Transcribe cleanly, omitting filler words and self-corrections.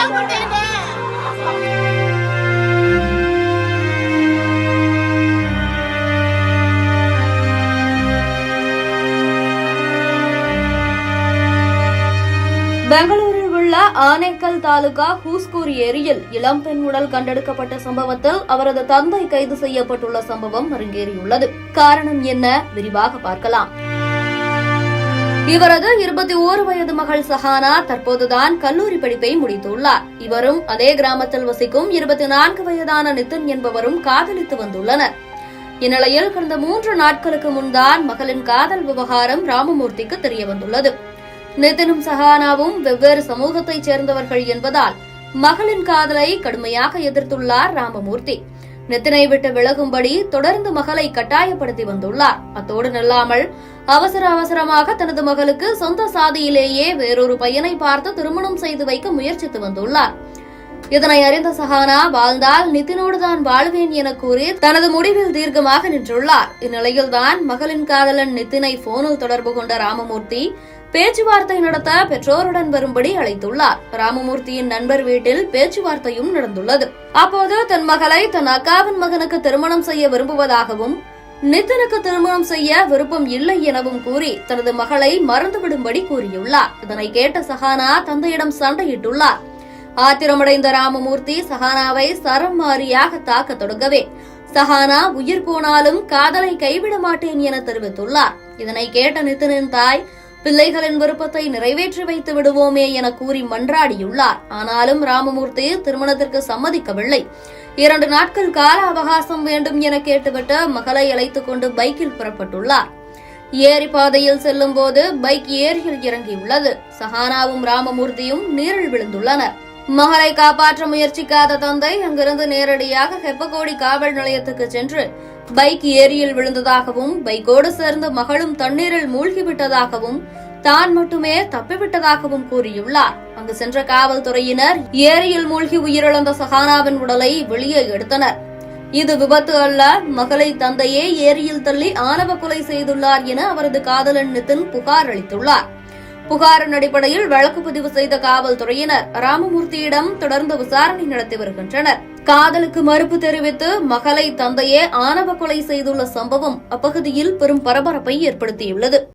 பெங்களூரில் உள்ள ஆனேக்கல் தாலுகா ஹூஸ்கூர் ஏரியில் இளம்பெண் உடல் கண்டெடுக்கப்பட்ட சம்பவத்தில் அவரது தந்தை கைது செய்யப்பட்டுள்ள சம்பவம் அரங்கேறியுள்ளது. காரணம் என்ன? விரிவாக பார்க்கலாம். இவரது 21 வயது மகள் சஹானா தற்போதுதான் கல்லூரி படிப்பை முடித்துள்ளார். இவரும் அதே கிராமத்தில் வசிக்கும் 24 வயதான நிதின் என்பவரும் காதலித்து வந்துள்ளனர். இந்நிலையில் கடந்த 3 நாட்களுக்கு முன்தான் மகளின் காதல் விவகாரம் ராமமூர்த்திக்கு தெரியவந்துள்ளது. நிதினும் சஹானாவும் வெவ்வேறு சமூகத்தைச் சேர்ந்தவர்கள் என்பதால் மகளின் காதலை கடுமையாக எதிர்த்துள்ளார் ராமமூர்த்தி. நிதினை விட்டு விலகும்படி தொடர்ந்து மகளை கட்டாயப்படுத்தி வந்துள்ளார். அத்தோடு நில்லாமல் அவசரமாக தனது மகளுக்கு சொந்த சாதியிலேயே வேறொரு பையனை பார்த்து திருமணம் செய்து வைக்க முயற்சித்து வந்துள்ளார். இதனை அறிந்த சஹானா வாழ்ந்தால் நிதினோடுதான் வாழ்வேன் என கூறி தனது முடிவில் தீர்க்கமாக நின்றுள்ளார். இந்நிலையில்தான் மகளின் காதலன் நிதினை போனில் தொடர்பு கொண்ட ராமமூர்த்தி பேச்சுவார்த்தை நடத்த பெற்றோருடன் வரும்படி அழைத்துள்ளார். ராமமூர்த்தியின் நண்பர் வீட்டில் பேச்சுவார்த்தையும் நடந்துள்ளது. அப்போது தன் மகளை தன் அக்காவின் மகனுக்கு திருமணம் செய்ய விரும்புவதாகவும் நிதினுக்கு திருமணம் செய்ய விருப்பம் இல்லை எனவும் கூறி தனது மகளை மறந்துவிடும்படி கூறியுள்ளார். இதனை கேட்ட சஹானா தந்தையிடம் சண்டையிட்டுள்ளார். ஆத்திரமடைந்த ராமமூர்த்தி சஹானாவை சரம் மாறியாக தாக்க தொடங்கவே சஹானா உயிர் போனாலும் காதலை கைவிட மாட்டேன் என தெரிவித்துள்ளார். இதனை கேட்ட நிதினின் தாய் பிள்ளைகளின் விருப்பத்தை நிறைவேற்றி வைத்து விடுவோமே என கூறி மன்றாடியுள்ளார். ஆனாலும் ராமமூர்த்தி திருமணத்திற்கு சம்மதிக்கவில்லை. 2 நாட்கள் கால அவகாசம் வேண்டும் என கேட்டுவிட்டு மகளை அழைத்துக் கொண்டு பைக்கில் புறப்பட்டுள்ளார். ஏரி பாதையில் செல்லும் போது பைக் ஏரியில் இறங்கியுள்ளது. சஹானாவும் ராமமூர்த்தியும் நீரில் விழுந்துள்ளனர். மகளை காப்பாற்ற முயற்சிக்காத தந்தை அங்கிருந்து நேரடியாக ஹெப்பகோடி காவல் நிலையத்துக்கு சென்று பைக் ஏரியில் விழுந்ததாகவும் பைக்கோடு சேர்ந்து மகளும் தண்ணீரில் மூழ்கிவிட்டதாகவும் தான் மட்டுமே தப்பிவிட்டதாகவும் கூறியுள்ளார். அங்கு சென்ற காவல்துறையினர் ஏரியில் மூழ்கி உயிரிழந்த சஹானாவின் உடலை வெளியே எடுத்தனர். இது விபத்து அல்ல, மகளை தந்தையே ஏரியில் தள்ளி ஆணவ கொலை செய்துள்ளார் என அவரது காதலன் நிதின் புகார் அளித்துள்ளார். புகாரின் அடிப்படையில் வழக்கு பதிவு செய்த காவல்துறையினர் ராமமூர்த்தியிடம் தொடர்ந்து விசாரணை நடத்தி வருகின்றனர். காதலுக்கு மறுப்பு தெரிவித்து மகளை தந்தையே ஆணவ கொலை செய்துள்ள சம்பவம் அப்பகுதியில் பெரும் பரபரப்பை ஏற்படுத்தியுள்ளது.